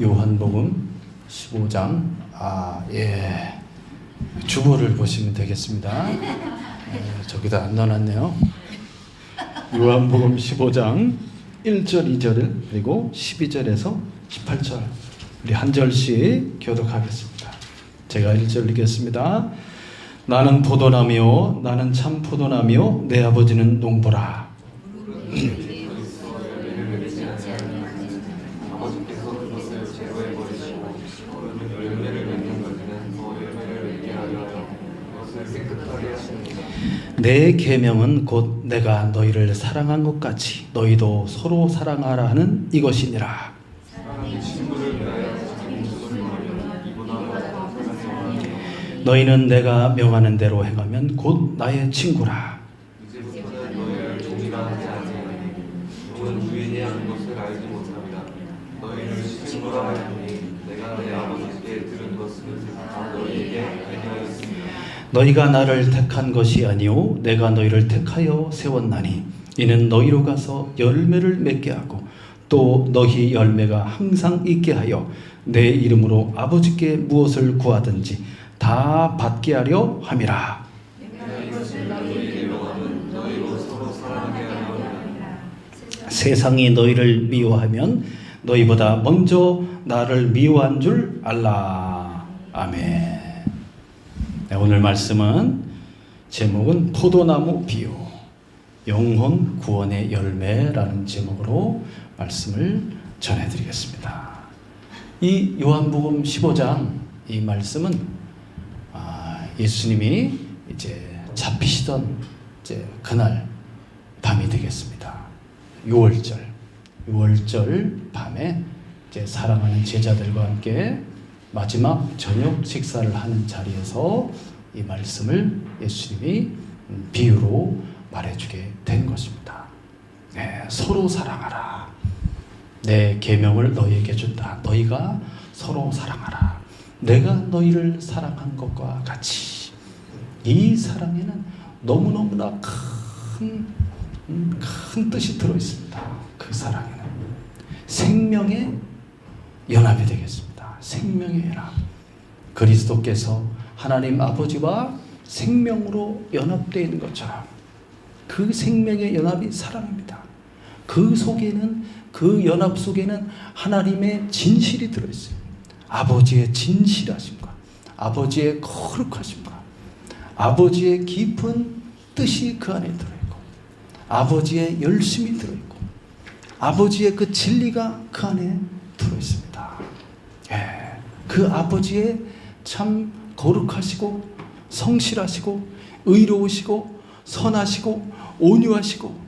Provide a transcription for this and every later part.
요한복음 15장 주보를 보시면 되겠습니다. 저기다 안 넣어놨네요. 요한복음 15장 1절 2절 그리고 12절에서 18절 우리 한 절씩 교독하겠습니다. 제가 1절 읽겠습니다. 나는 포도나무요 나는 참 포도나무요 내 아버지는 농부라. 내 계명은 곧 내가 너희를 사랑한 것 같이 너희도 서로 사랑하라 하는 이것이니라. 너희는 내가 명하는 대로 행하면 곧 나의 친구라. 너희가 나를 택한 것이 아니오 내가 너희를 택하여 세웠나니 이는 너희로 가서 열매를 맺게 하고 또 너희 열매가 항상 있게 하여 내 이름으로 아버지께 무엇을 구하든지 다 받게 하려 함이라. 세상이 너희를 미워하면 너희보다 먼저 나를 미워한 줄 알라. 아멘. 오늘 말씀은 제목은 포도나무 비유, 영혼 구원의 열매라는 제목으로 말씀을 전해드리겠습니다. 이 요한복음 15장 이 말씀은 예수님이 이제 잡히시던 이제 그날 밤이 되겠습니다. 6월절 밤에 이제 사랑하는 제자들과 함께 마지막 저녁 식사를 하는 자리에서 이 말씀을 예수님이 비유로 말해주게 된 것입니다. 서로 사랑하라. 내 계명을 너희에게 준다. 너희가 서로 사랑하라. 내가 너희를 사랑한 것과 같이. 이 사랑에는 너무너무나 큰 뜻이 들어있습니다. 그 사랑에는 생명의 연합이 되겠습니다. 생명의 연합. 그리스도께서 하나님 아버지와 생명으로 연합되어 있는 것처럼 그 생명의 연합이 사랑입니다. 그 속에는 그 연합 속에는 하나님의 진실이 들어있어요. 아버지의 진실하심과 아버지의 거룩하심과 아버지의 깊은 뜻이 그 안에 들어있고 아버지의 열심이 들어있고 아버지의 그 진리가 그 안에 들어있습니다. 그 아버지의 참 거룩하시고 성실하시고 의로우시고 선하시고 온유하시고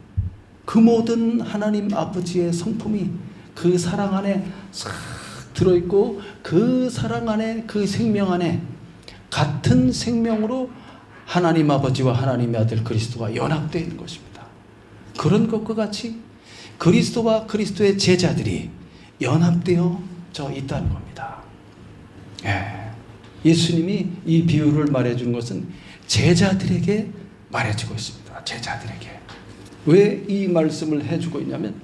그 모든 하나님 아버지의 성품이 그 사랑 안에 싹 들어있고 그 사랑 안에 그 생명 안에 같은 생명으로 하나님 아버지와 하나님의 아들 그리스도가 연합되어 있는 것입니다. 그런 것과 같이 그리스도와 그리스도의 제자들이 연합되어져 있다는 겁니다. 예수님이 이 비유를 말해준 것은 제자들에게 말해주고 있습니다. 제자들에게. 왜 이 말씀을 해주고 있냐면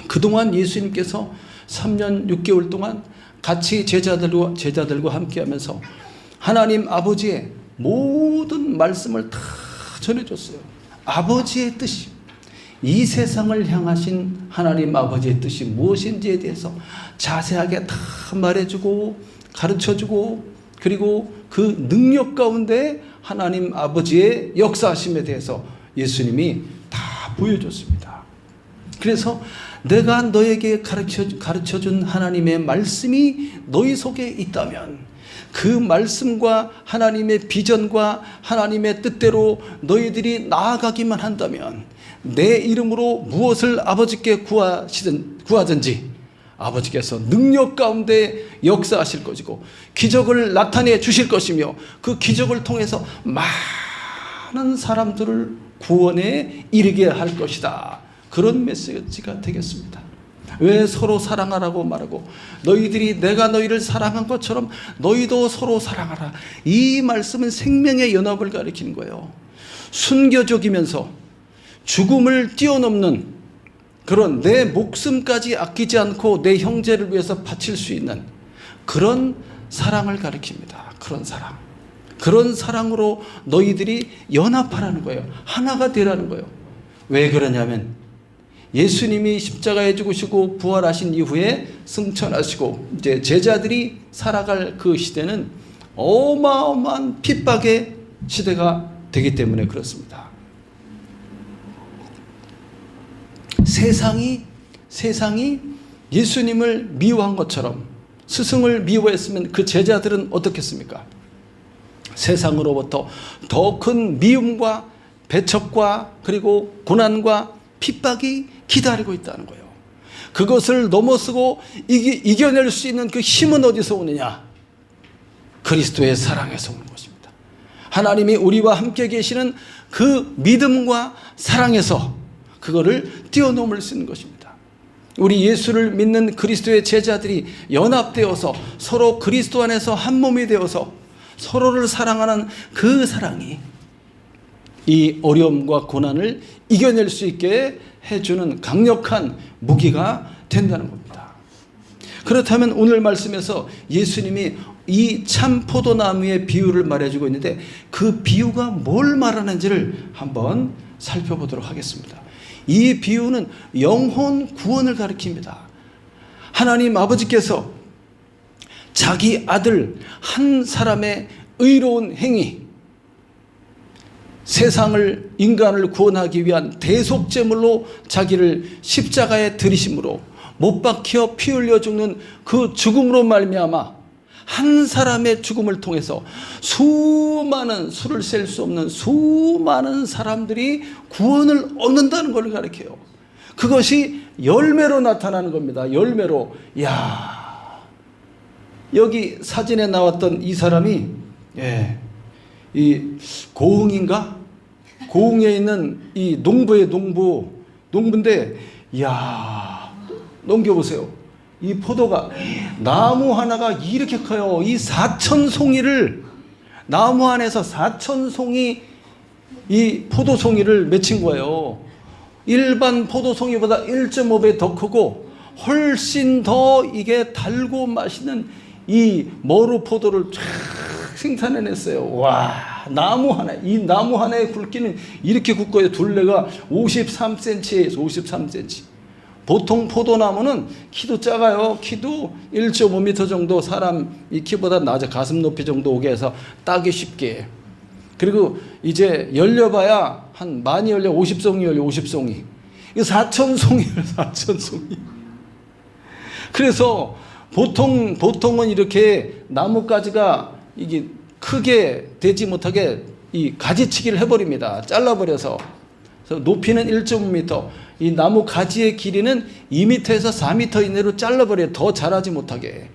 그동안 예수님께서 3년 6개월 동안 같이 제자들과 함께 하면서 하나님 아버지의 모든 말씀을 다 전해줬어요. 아버지의 뜻이 이 세상을 향하신 하나님 아버지의 뜻이 무엇인지에 대해서 자세하게 다 말해주고 가르쳐주고 그리고 그 능력 가운데 하나님 아버지의 역사하심에 대해서 예수님이 다 보여줬습니다. 그래서 내가 너에게 가르쳐준 하나님의 말씀이 너희 속에 있다면 그 말씀과 하나님의 비전과 하나님의 뜻대로 너희들이 나아가기만 한다면 내 이름으로 무엇을 아버지께 구하든지 아버지께서 능력 가운데 역사하실 것이고 기적을 나타내 주실 것이며 그 기적을 통해서 많은 사람들을 구원에 이르게 할 것이다. 그런 메시지가 되겠습니다. 왜 서로 사랑하라고 말하고 너희들이 내가 너희를 사랑한 것처럼 너희도 서로 사랑하라. 이 말씀은 생명의 연합을 가리키는 거예요. 순교적이면서 죽음을 뛰어넘는 그런 내 목숨까지 아끼지 않고 내 형제를 위해서 바칠 수 있는 그런 사랑을 가리킵니다. 그런 사랑. 그런 사랑으로 너희들이 연합하라는 거예요. 하나가 되라는 거예요. 왜 그러냐면 예수님이 십자가에 죽으시고 부활하신 이후에 승천하시고 이제 제자들이 살아갈 그 시대는 어마어마한 핍박의 시대가 되기 때문에 그렇습니다. 세상이 예수님을 미워한 것처럼 스승을 미워했으면 그 제자들은 어떻겠습니까? 세상으로부터 더 큰 미움과 배척과 그리고 고난과 핍박이 기다리고 있다는 거예요. 그것을 넘어서고 이겨낼 수 있는 그 힘은 어디서 오느냐? 그리스도의 사랑에서 오는 것입니다. 하나님이 우리와 함께 계시는 그 믿음과 사랑에서 그거를 뛰어넘을 수 있는 것입니다. 우리 예수를 믿는 그리스도의 제자들이 연합되어서 서로 그리스도 안에서 한 몸이 되어서 서로를 사랑하는 그 사랑이 이 어려움과 고난을 이겨낼 수 있게 해주는 강력한 무기가 된다는 겁니다. 그렇다면 오늘 말씀에서 예수님이 이 참 포도나무의 비유를 말해주고 있는데 그 비유가 뭘 말하는지를 한번 살펴보도록 하겠습니다. 이 비유는 영혼 구원을 가리킵니다. 하나님 아버지께서 자기 아들 한 사람의 의로운 행위, 세상을 인간을 구원하기 위한 대속제물로 자기를 십자가에 들이심으로 못 박혀 피 흘려 죽는 그 죽음으로 말미암아 한 사람의 죽음을 통해서 수많은 수를 셀 수 없는 수많은 사람들이 구원을 얻는다는 걸 가르쳐요. 그것이 열매로 나타나는 겁니다. 열매로. 야, 여기 사진에 나왔던 이 사람이 이 고흥인가? 고흥에 있는 이 농부인데, 야, 넘겨보세요. 이 포도가 나무 하나가 이렇게 커요. 이 4,000송이를 나무 안에서 4,000송이 이 포도송이를 맺힌 거예요. 일반 포도송이보다 1.5배 더 크고 훨씬 더 이게 달고 맛있는 이 머루 포도를 쫙 생산해냈어요. 와, 나무 하나, 이 나무 하나의 굵기는 이렇게 굵고요. 둘레가 53cm에서 53cm. 보통 포도나무는 키도 작아요. 키도 1.5m 정도, 사람 이 키보다 낮아, 가슴 높이 정도 오게 해서 따기 쉽게. 그리고 이제 열려봐야 한 많이 열려 50송이 열려 50송이. 이거 4,000송이예요. 4,000송이. 그래서 보통은 이렇게 나뭇가지가 이게 크게 되지 못하게 이 가지치기를 해버립니다. 잘라버려서. 그래서 높이는 1.5m, 이 나무 가지의 길이는 2m에서 4m 이내로 잘라버려요. 더 자라지 못하게.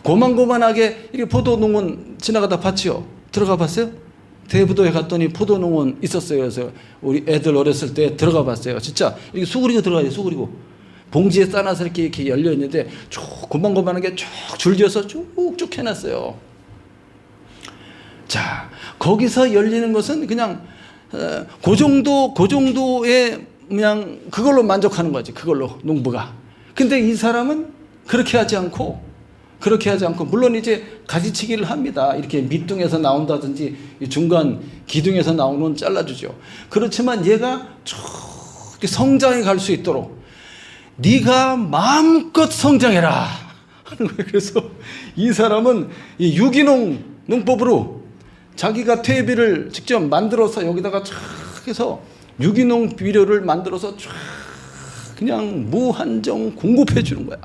고만고만하게 이렇게 포도농원 지나가다 봤죠? 들어가 봤어요? 대부도에 갔더니 포도농원 있었어요. 그래서 우리 애들 어렸을 때 들어가 봤어요. 진짜 이렇게 수그리고 들어가요. 수그리고. 봉지에 싸놔서 이렇게 열려 있는데 쭉 고만고만하게 쭉 줄지어서 쭉쭉 해놨어요. 자, 거기서 열리는 것은 그냥 그 정도의 그냥 그걸로 만족하는 거지. 그걸로 농부가. 근데 이 사람은 그렇게 하지 않고 물론 이제 가지치기를 합니다. 이렇게 밑둥에서 나온다든지 중간 기둥에서 나오는 잘라주죠. 그렇지만 얘가 쭉 성장해 갈 수 있도록 네가 마음껏 성장해라 하는 거예요. 그래서 이 사람은 이 유기농 농법으로 자기가 퇴비를 직접 만들어서 여기다가 쫙 해서 유기농 비료를 만들어서 쫙 그냥 무한정 공급해 주는 거야.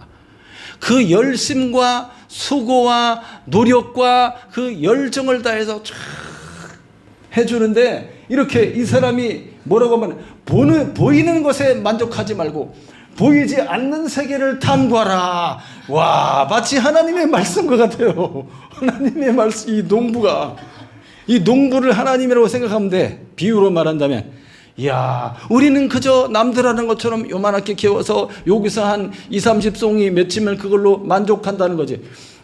그 열심과 수고와 노력과 그 열정을 다해서 쫙 해주는데 이렇게 이 사람이 뭐라고 하면 보이는 것에 만족하지 말고 보이지 않는 세계를 탐구하라. 와, 마치 하나님의 말씀과 같아요. 하나님의 말씀, 이 농부를 하나님이라고 생각하면 돼. 비유로 말한다면. 이야, 우리는 그저 남들 하는 것처럼 요만하게 키워서 여기서 한 20-30송이 맺히면 그걸로 만족한다는 거지.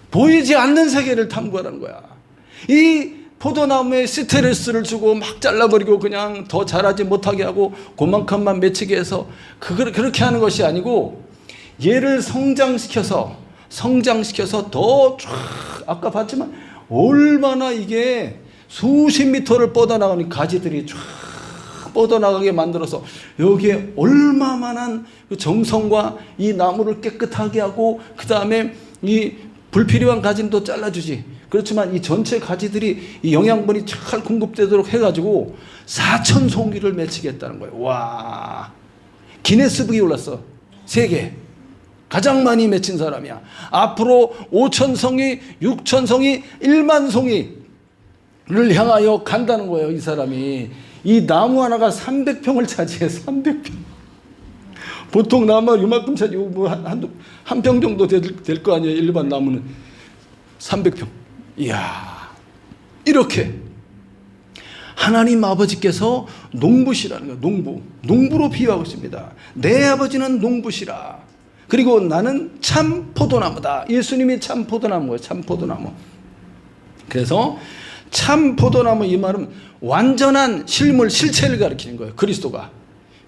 보이지 않는 세계를 탐구하라는 거야. 이 포도나무에 스트레스를 주고 막 잘라버리고 그냥 더 자라지 못하게 하고 그만큼만 맺히게 해서 그렇게 하는 것이 아니고 얘를 성장시켜서 더 쫙 아까 봤지만 얼마나 이게 수십 미터를 뻗어나가는 가지들이 쫙 뻗어나가게 만들어서 여기에 얼마만한 정성과 이 나무를 깨끗하게 하고 그 다음에 이 불필요한 가지도 잘라주지. 그렇지만 이 전체 가지들이 이 영양분이 잘 공급되도록 해가지고 4,000송이를 맺히겠다는 거예요. 와, 기네스북이 올랐어. 세계 가장 많이 맺힌 사람이야. 앞으로 5,000송이, 6,000송이, 10,000송이를 향하여 간다는 거예요. 이 사람이. 이 나무 하나가 300평을 차지해. 300평. 보통 나무 이만큼 차지고 뭐 한 평 정도 될 거 아니에요. 일반 나무는 300평. 이야, 이렇게 하나님 아버지께서 농부시라는 거예요. 농부로 비유하고 있습니다. 내 아버지는 농부시라. 그리고 나는 참 포도나무다. 예수님이 참 포도나무예요. 참 포도나무. 그래서 참 포도나무 이 말은 완전한 실체를 가리키는 거예요. 그리스도가.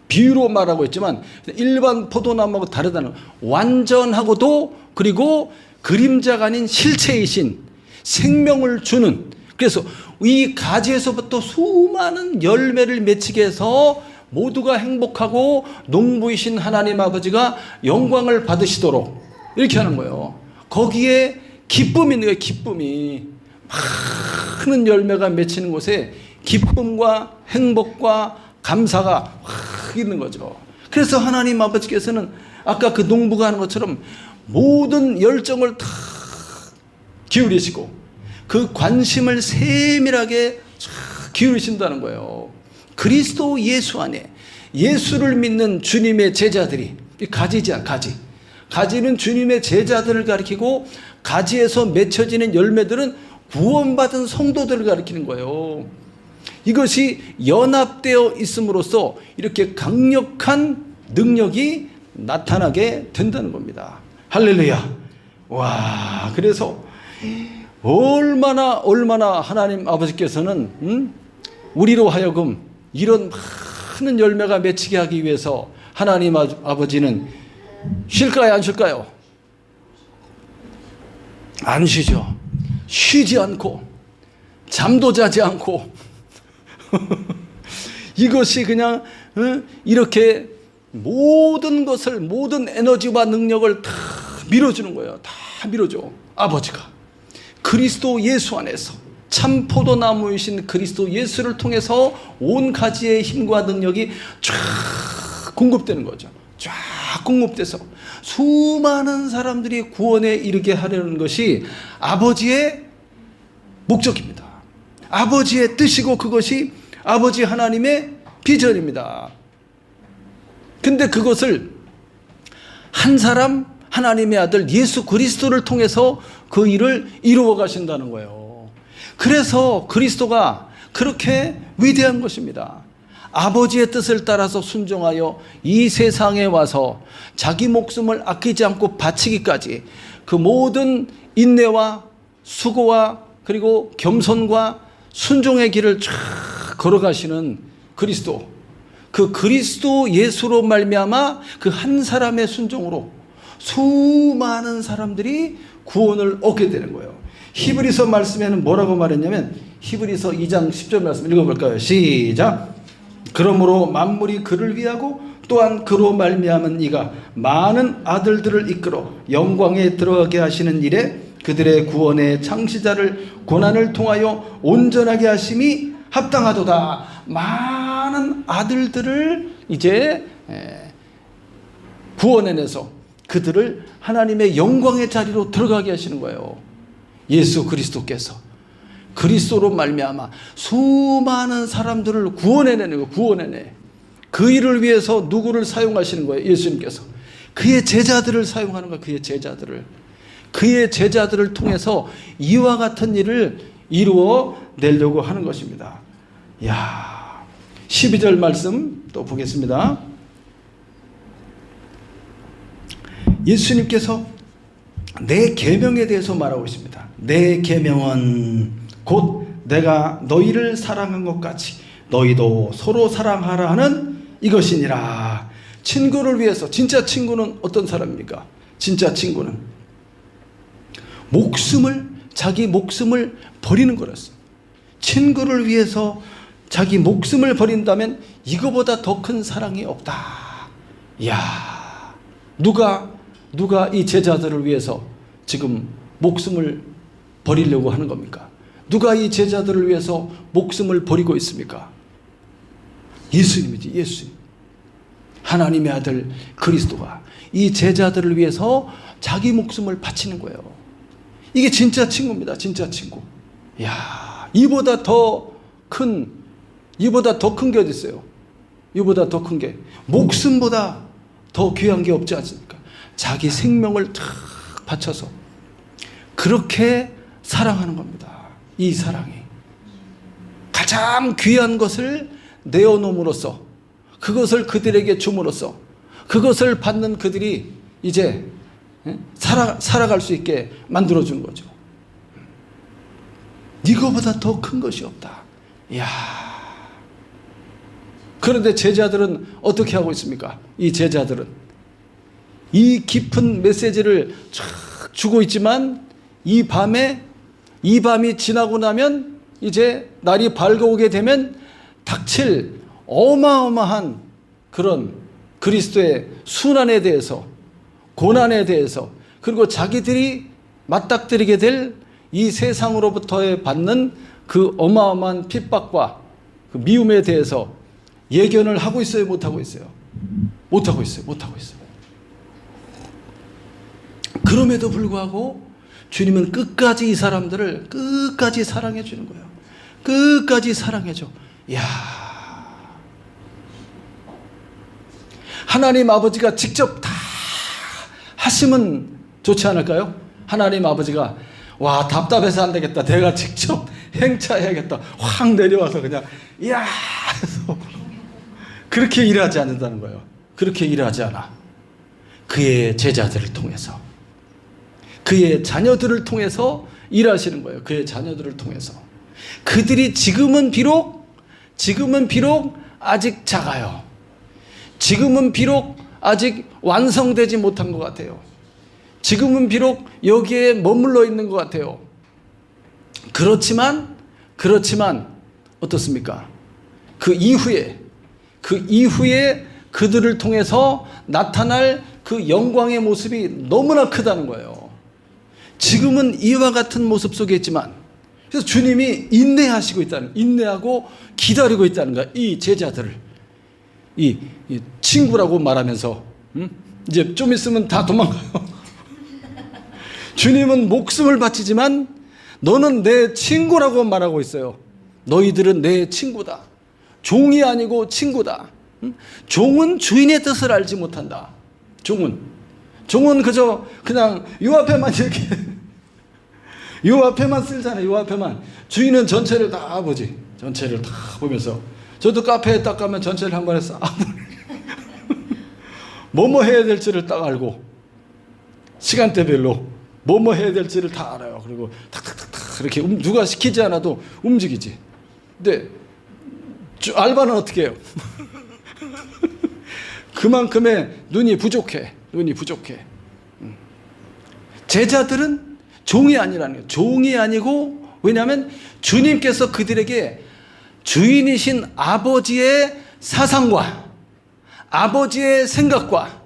비유로 말하고 있지만 일반 포도나무하고 다르다는 거예요. 완전하고도 그리고 그림자가 아닌 실체이신 생명을 주는, 그래서 이 가지에서부터 수많은 열매를 맺히게 해서 모두가 행복하고 농부이신 하나님 아버지가 영광을 받으시도록 이렇게 하는 거예요. 거기에 기쁨이 있는 거예요. 기쁨이. 많은 열매가 맺히는 곳에 기쁨과 행복과 감사가 확 있는 거죠. 그래서 하나님 아버지께서는 아까 그 농부가 하는 것처럼 모든 열정을 다 기울이시고 그 관심을 세밀하게 기울이신다는 거예요. 그리스도 예수 안에 예수를 믿는 주님의 제자들이, 가지지, 가지는 주님의 제자들을 가리키고 가지에서 맺혀지는 열매들은 구원받은 성도들을 가리키는 거예요. 이것이 연합되어 있음으로써 이렇게 강력한 능력이 나타나게 된다는 겁니다. 할렐루야. 와, 그래서 얼마나 하나님 아버지께서는 우리로 하여금 이런 많은 열매가 맺히게 하기 위해서 하나님 아버지는 쉴까요, 안 쉴까요? 안 쉬죠. 쉬지 않고 잠도 자지 않고 이것이 그냥 이렇게 모든 것을, 모든 에너지와 능력을 다 밀어주는 거예요. 다 밀어줘. 아버지가 그리스도 예수 안에서 참 포도나무이신 그리스도 예수를 통해서 온 가지의 힘과 능력이 쫙 공급되는 거죠. 쫙 공급돼서 수많은 사람들이 구원에 이르게 하려는 것이 아버지의 목적입니다. 아버지의 뜻이고 그것이 아버지 하나님의 비전입니다. 근데 그것을 한 사람, 하나님의 아들 예수 그리스도를 통해서 그 일을 이루어 가신다는 거예요. 그래서 그리스도가 그렇게 위대한 것입니다. 아버지의 뜻을 따라서 순종하여 이 세상에 와서 자기 목숨을 아끼지 않고 바치기까지 그 모든 인내와 수고와 그리고 겸손과 순종의 길을 쫙 걸어가시는 그리스도, 그 그리스도 예수로 말미암아 그 한 사람의 순종으로 수많은 사람들이 구원을 얻게 되는 거예요. 히브리서 말씀에는 뭐라고 말했냐면 히브리서 2장 10절 말씀 읽어볼까요? 시작. 그러므로 만물이 그를 위하고 또한 그로 말미암은 이가 많은 아들들을 이끌어 영광에 들어가게 하시는 일에 그들의 구원의 창시자를 고난을 통하여 온전하게 하심이 합당하도다. 많은 아들들을 이제 구원해내서 그들을 하나님의 영광의 자리로 들어가게 하시는 거예요. 예수 그리스도께서 그리스도로 말미암아 수많은 사람들을 구원해내는 거예요. 구원해내. 그 일을 위해서 누구를 사용하시는 거예요? 예수님께서 그의 제자들을 사용하는 거예요. 그의 제자들을 통해서 이와 같은 일을 이루어 내려고 하는 것입니다. 야, 12절 말씀 또 보겠습니다. 예수님께서 내 계명에 대해서 말하고 있습니다. 내 계명은 곧 내가 너희를 사랑한 것 같이 너희도 서로 사랑하라 하는 이것이니라. 친구를 위해서, 진짜 친구는 어떤 사람입니까? 진짜 친구는 자기 목숨을 버리는 거랬어요. 친구를 위해서 자기 목숨을 버린다면 이거보다 더 큰 사랑이 없다. 이야, 누가 이 제자들을 위해서 지금 목숨을 버리려고 하는 겁니까? 누가 이 제자들을 위해서 목숨을 버리고 있습니까? 예수님이지, 예수님. 하나님의 아들 그리스도가 이 제자들을 위해서 자기 목숨을 바치는 거예요. 이게 진짜 친구입니다. 진짜 친구. 이야, 이보다 더 큰 게 어디 있어요? 이보다 더 큰 게, 목숨보다 더 귀한 게 없지 않습니까? 자기 생명을 탁 바쳐서 그렇게 사랑하는 겁니다. 이 사랑이 가장 귀한 것을 내어놓음으로써, 그것을 그들에게 줌으로써, 그것을 받는 그들이 이제 살아갈 수 있게 만들어주는 거죠. 이거보다 더 큰 것이 없다. 이야. 그런데 제자들은 어떻게 하고 있습니까? 이 제자들은 이 깊은 메시지를 쫙 주고 있지만 이 밤이 지나고 나면, 이제 날이 밝아오게 되면 닥칠 어마어마한 그런 그리스도의 순환에 대해서, 고난에 대해서, 그리고 자기들이 맞닥뜨리게 될 이 세상으로부터의 받는 그 어마어마한 핍박과 그 미움에 대해서 예견을 하고 있어요? 못하고 있어요? 못하고 있어요. 그럼에도 불구하고 주님은 끝까지 이 사람들을 끝까지 사랑해 주는 거예요. 끝까지 사랑해줘. 이야, 하나님 아버지가 직접 다 하시면 좋지 않을까요? 하나님 아버지가, 와, 답답해서 안 되겠다, 내가 직접 행차해야겠다, 확 내려와서 그냥 이야 해서 그렇게 일하지 않는다는 거예요. 그렇게 일하지 않아. 그의 제자들을 통해서, 그의 자녀들을 통해서 일하시는 거예요. 그의 자녀들을 통해서. 그들이 지금은 비록 아직 작아요. 지금은 비록 아직 완성되지 못한 것 같아요. 지금은 비록 여기에 머물러 있는 것 같아요. 그렇지만 어떻습니까? 그 이후에 그들을 통해서 나타날 그 영광의 모습이 너무나 크다는 거예요. 지금은 이와 같은 모습 속에 있지만, 그래서 주님이 인내하고 기다리고 있다는 거야. 이 제자들을, 이 친구라고 말하면서, 이제 좀 있으면 다 도망가요. 주님은 목숨을 바치지만 너는 내 친구라고 말하고 있어요. 너희들은 내 친구다. 종이 아니고 친구다. 종은 주인의 뜻을 알지 못한다. 종은 그냥 요 앞에만 이렇게 요 앞에만 쓸잖아요. 요 앞에만. 주인은 전체를 다 보지. 전체를 다 보면서. 저도 카페에 딱 가면 전체를 한 번에 싹 뭐뭐 해야 될지를 딱 알고, 시간대별로 뭐뭐 해야 될지를 다 알아요. 그리고 탁탁탁탁 이렇게 누가 시키지 않아도 움직이지. 근데 알바는 어떻게 해요? 그만큼의 눈이 부족해. 제자들은 종이 아니라는 거예요. 종이 아니고, 왜냐하면 주님께서 그들에게 주인이신 아버지의 사상과 아버지의 생각과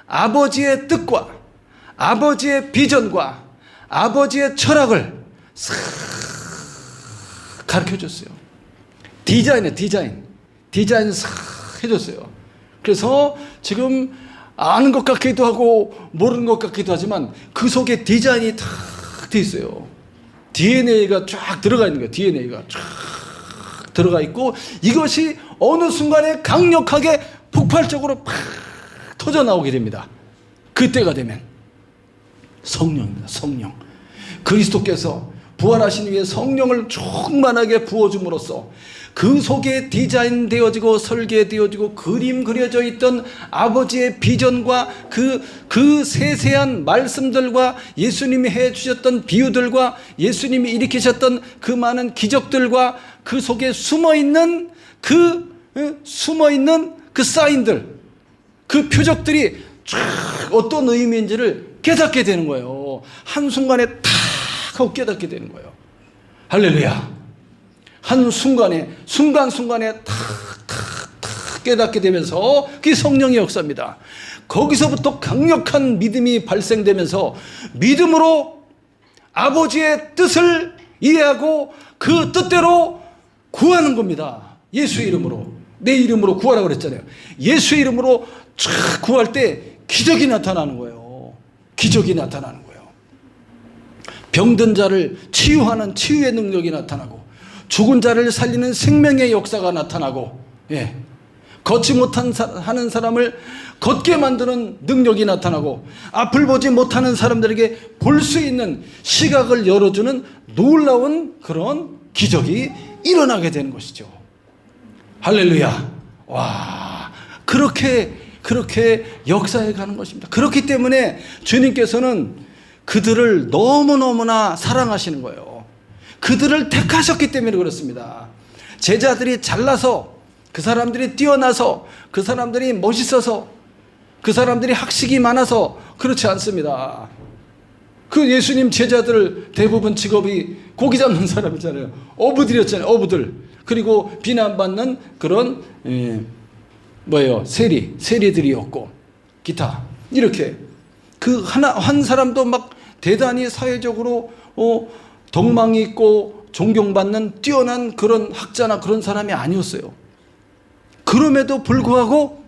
아버지의 뜻과 아버지의 비전과 아버지의 철학을 싹 가르쳐줬어요. 디자인 싹 해줬어요. 그래서 지금 아는 것 같기도 하고 모르는 것 같기도 하지만 그 속에 디자인이 탁 돼 있어요. DNA가 쫙 들어가 있는 거예요. DNA가 쫙 들어가 있고, 이것이 어느 순간에 강력하게 폭발적으로 팍 터져 나오게 됩니다. 그때가 되면 성령입니다. 성령. 그리스도께서 부활하신 후에 성령을 충만하게 부어줌으로써 그 속에 디자인되어지고 설계되어지고 그림 그려져 있던 아버지의 비전과 그 세세한 말씀들과 예수님이 해주셨던 비유들과 예수님이 일으키셨던 그 많은 기적들과 그 속에 숨어있는 그 사인들, 그 표적들이 쫙 어떤 의미인지를 깨닫게 되는 거예요. 한순간에 탁 하고 깨닫게 되는 거예요. 할렐루야. 순간순간에 탁 깨닫게 되면서 그게 성령의 역사입니다. 거기서부터 강력한 믿음이 발생되면서 믿음으로 아버지의 뜻을 이해하고 그 뜻대로 구하는 겁니다. 예수의 이름으로. 내 이름으로 구하라고 그랬잖아요. 예수의 이름으로 쫙 구할 때 기적이 나타나는 거예요. 기적이 나타나는 거예요. 병든 자를 치유하는 치유의 능력이 나타나고, 죽은 자를 살리는 생명의 역사가 나타나고, 걷지 못하는 사람을 걷게 만드는 능력이 나타나고, 앞을 보지 못하는 사람들에게 볼 수 있는 시각을 열어주는 놀라운 그런 기적이 일어나게 되는 것이죠. 할렐루야. 와, 그렇게 역사해 가는 것입니다. 그렇기 때문에 주님께서는 그들을 너무너무나 사랑하시는 거예요. 그들을 택하셨기 때문에 그렇습니다. 제자들이 잘나서, 그 사람들이 뛰어나서, 그 사람들이 멋있어서, 그 사람들이 학식이 많아서 그렇지 않습니다. 그 예수님 제자들 대부분 직업이 고기 잡는 사람이잖아요. 어부들이었잖아요. 어부들. 그리고 비난받는 그런 세리들이었고, 기타 이렇게 그 한 사람도 막 대단히 사회적으로 덕망이 있고 존경받는 뛰어난 그런 학자나 그런 사람이 아니었어요. 그럼에도 불구하고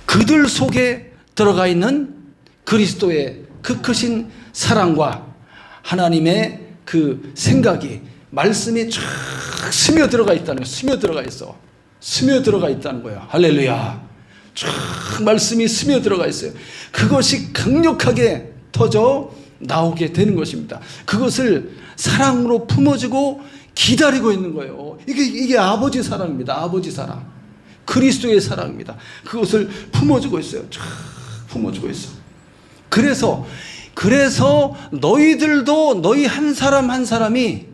그들 속에 들어가 있는 그리스도의 그 크신 사랑과 하나님의 그 생각이, 말씀이 쫙 스며들어가 있다는 거예요. 스며들어가 있다는 거예요. 할렐루야. 쫙 말씀이 스며들어가 있어요. 그것이 강력하게 터져 나오게 되는 것입니다. 그것을 사랑으로 품어주고 기다리고 있는 거예요. 이게 아버지 사랑입니다. 아버지 사랑. 그리스도의 사랑입니다. 그것을 품어주고 있어요. 쫙 품어주고 있어. 그래서 너희들도 너희 한 사람 한 사람이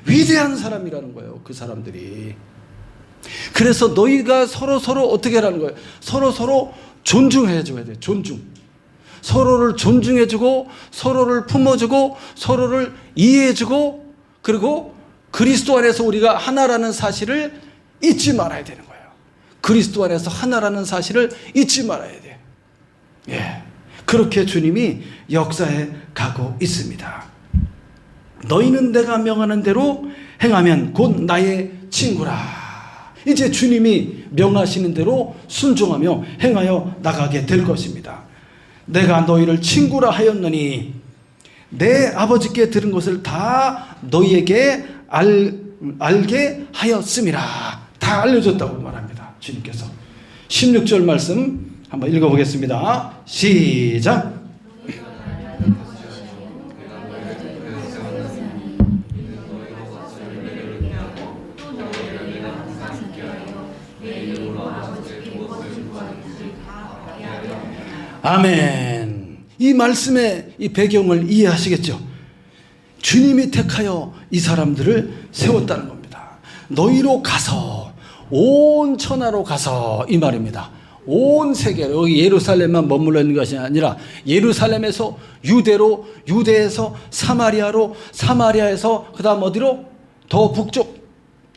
위대한 사람이라는 거예요. 그 사람들이. 그래서 너희가 서로 어떻게 하라는 거예요? 서로 존중해 줘야 돼요. 서로를 존중해주고, 서로를 품어주고, 서로를 이해해주고, 그리고 그리스도 안에서 우리가 하나라는 사실을 잊지 말아야 되는 거예요. 그리스도 안에서 하나라는 사실을 잊지 말아야 돼요. 그렇게 주님이 역사해 가고 있습니다. 너희는 내가 명하는 대로 행하면 곧 나의 친구라. 이제 주님이 명하시는 대로 순종하며 행하여 나가게 될 것입니다. 내가 너희를 친구라 하였느니 내 아버지께 들은 것을 다 너희에게 알게 하였음이라. 다 알려줬다고 말합니다. 주님께서. 16절 말씀 한번 읽어보겠습니다. 시작. 아멘. 이 말씀의 이 배경을 이해하시겠죠? 주님이 택하여 이 사람들을 세웠다는 겁니다. 너희로 가서, 온 천하로 가서, 이 말입니다. 온 세계로, 여기 예루살렘만 머물러 있는 것이 아니라 예루살렘에서 유대로, 유대에서 사마리아로, 사마리아에서 그 다음 어디로? 더 북쪽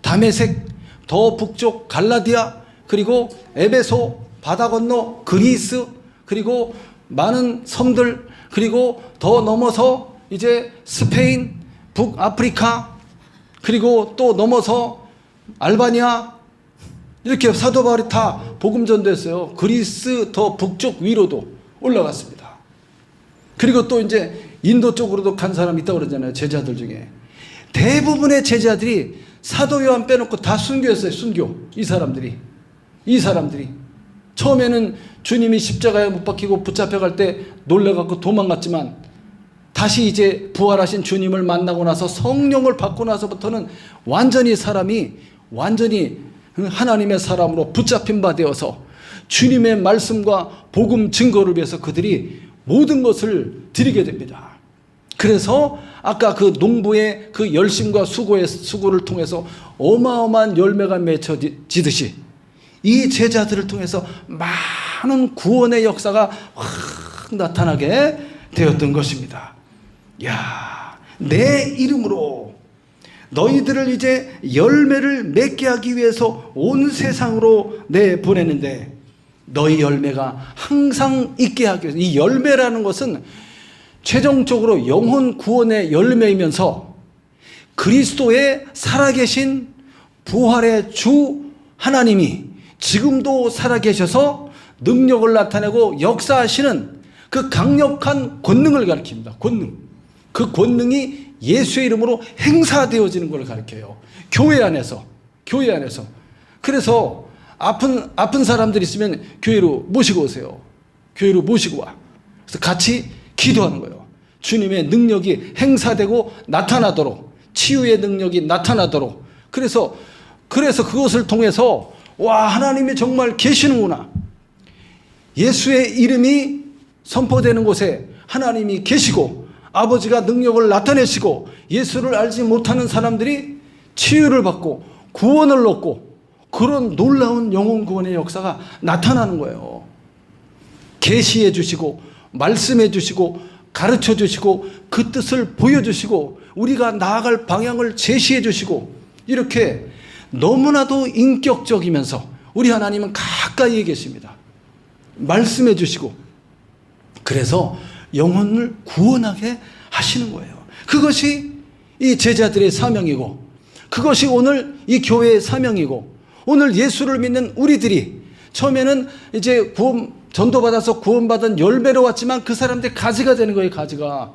다메섹, 더 북쪽 갈라디아, 그리고 에베소, 바다 건너 그리스, 그리고 많은 섬들, 그리고 더 넘어서 이제 스페인, 북아프리카, 그리고 또 넘어서 알바니아, 이렇게 사도 바울이 다 복음 전도했어요. 그리스 더 북쪽 위로도 올라갔습니다. 그리고 또 이제 인도 쪽으로도 간 사람이 있다고 그러잖아요. 제자들 중에 대부분의 제자들이 사도 요한 빼놓고 다 순교했어요. 순교. 이 사람들이 처음에는 주님이 십자가에 못 박히고 붙잡혀갈 때 놀래갖고 도망갔지만 다시 이제 부활하신 주님을 만나고 나서 성령을 받고 나서부터는 완전히 사람이 완전히 하나님의 사람으로 붙잡힌 바 되어서 주님의 말씀과 복음 증거를 위해서 그들이 모든 것을 드리게 됩니다. 그래서 아까 그 농부의 그 열심과 수고를 통해서 어마어마한 열매가 맺혀지듯이 이 제자들을 통해서 많은 구원의 역사가 확 나타나게 되었던 것입니다. 야, 내 이름으로 너희들을 이제 열매를 맺게 하기 위해서 온 세상으로 내보내는데 너희 열매가 항상 있게 하기 위해서, 이 열매라는 것은 최종적으로 영혼 구원의 열매이면서 그리스도의 살아계신 부활의 주 하나님이 지금도 살아계셔서 능력을 나타내고 역사하시는 그 강력한 권능을 가리킵니다. 권능. 그 권능이 예수의 이름으로 행사되어지는 걸 가리켜요. 교회 안에서. 그래서 아픈 사람들 있으면 교회로 모시고 오세요. 교회로 모시고 와. 그래서 같이 기도하는 거예요. 주님의 능력이 행사되고 나타나도록, 치유의 능력이 나타나도록. 그래서 그것을 통해서 와, 하나님이 정말 계시는구나. 예수의 이름이 선포되는 곳에 하나님이 계시고 아버지가 능력을 나타내시고 예수를 알지 못하는 사람들이 치유를 받고 구원을 얻고 그런 놀라운 영혼 구원의 역사가 나타나는 거예요. 계시해 주시고 말씀해 주시고 가르쳐 주시고 그 뜻을 보여주시고 우리가 나아갈 방향을 제시해 주시고 이렇게 너무나도 인격적이면서 우리 하나님은 가까이에 계십니다. 말씀해 주시고 그래서 영혼을 구원하게 하시는 거예요. 그것이 이 제자들의 사명이고 그것이 오늘 이 교회의 사명이고 오늘 예수를 믿는 우리들이 처음에는 이제 전도받아서 구원받은 열매로 왔지만 그 사람들이 가지가 되는 거예요. 가지가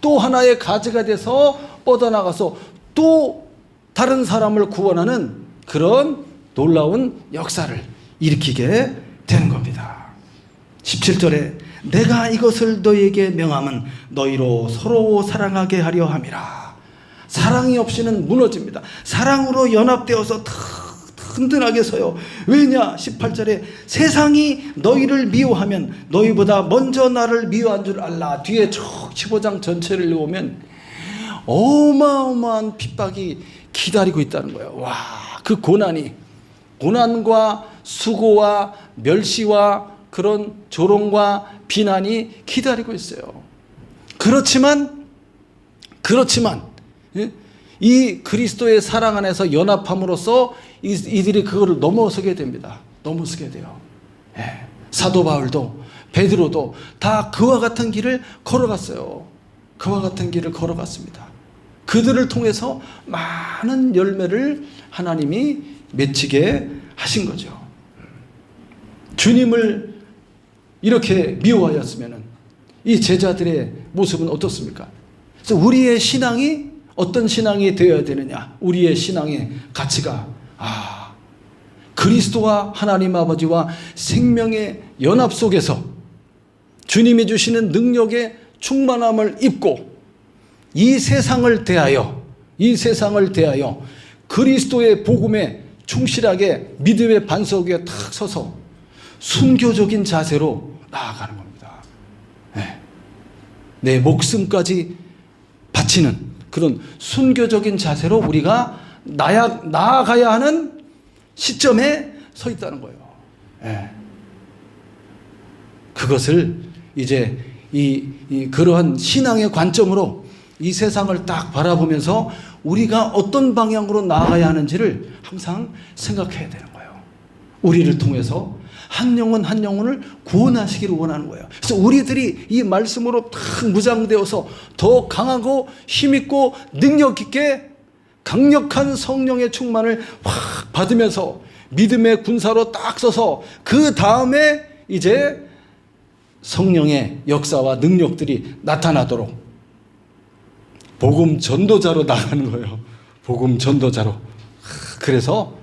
또 하나의 가지가 돼서 뻗어나가서 또 다른 사람을 구원하는 그런 놀라운 역사를 일으키게 되는 겁니다. 17절에 내가 이것을 너희에게 명함은 너희로 서로 사랑하게 하려 함이라. 사랑이 없이는 무너집니다. 사랑으로 연합되어서 든든하게 서요. 왜냐? 18절에 세상이 너희를 미워하면 너희보다 먼저 나를 미워한 줄 알라. 뒤에 쭉 15장 전체를 읽으면 어마어마한 핍박이 기다리고 있다는 거예요. 와, 그 고난과 수고와 멸시와 그런 조롱과 비난이 기다리고 있어요. 그렇지만 이 그리스도의 사랑 안에서 연합함으로써 이들이 그거를 넘어서게 됩니다. 넘어서게 돼요. 예. 사도 바울도 베드로도 다 그와 같은 길을 걸어갔어요. 그와 같은 길을 걸어갔습니다. 그들을 통해서 많은 열매를 하나님이 맺히게 하신 거죠. 주님을 이렇게 미워하였으면 이 제자들의 모습은 어떻습니까? 그래서 우리의 신앙이 어떤 신앙이 되어야 되느냐? 우리의 신앙의 가치가 그리스도와 하나님 아버지와 생명의 연합 속에서 주님이 주시는 능력의 충만함을 입고 이 세상을 대하여 그리스도의 복음에 충실하게 믿음의 반석 위에 탁 서서 순교적인 자세로 나아가는 겁니다. 네. 내 목숨까지 바치는 그런 순교적인 자세로 우리가 나아가야 하는 시점에 서 있다는 거예요. 네. 그것을 이제 그러한 신앙의 관점으로 이 세상을 딱 바라보면서 우리가 어떤 방향으로 나아가야 하는지를 항상 생각해야 되는 거예요. 우리를 통해서 한 영혼을 구원하시기를 원하는 거예요. 그래서 우리들이 이 말씀으로 딱 무장되어서 더 강하고 힘있고 능력 있게 강력한 성령의 충만을 확 받으면서 믿음의 군사로 딱 서서 그 다음에 이제 성령의 역사와 능력들이 나타나도록 복음 전도자로 나가는 거예요. 복음 전도자로. 그래서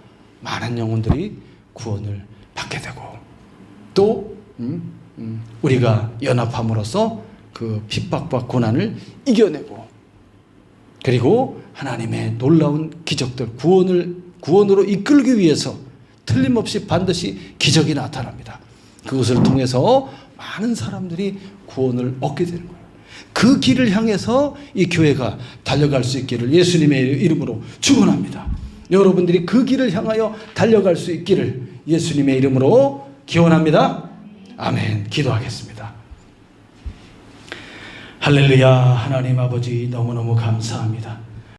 많은 영혼들이 구원을 받게 되고 또 우리가 연합함으로써 그 핍박과 고난을 이겨내고, 그리고 하나님의 놀라운 기적들, 구원으로 이끌기 위해서 틀림없이 반드시 기적이 나타납니다. 그것을 통해서 많은 사람들이 구원을 얻게 되는 거예요. 그 길을 향해서 이 교회가 달려갈 수 있기를 예수님의 이름으로 축원합니다. 여러분들이 그 길을 향하여 달려갈 수 있기를 예수님의 이름으로 기원합니다. 아멘. 기도하겠습니다. 할렐루야. 하나님 아버지, 너무너무 감사합니다.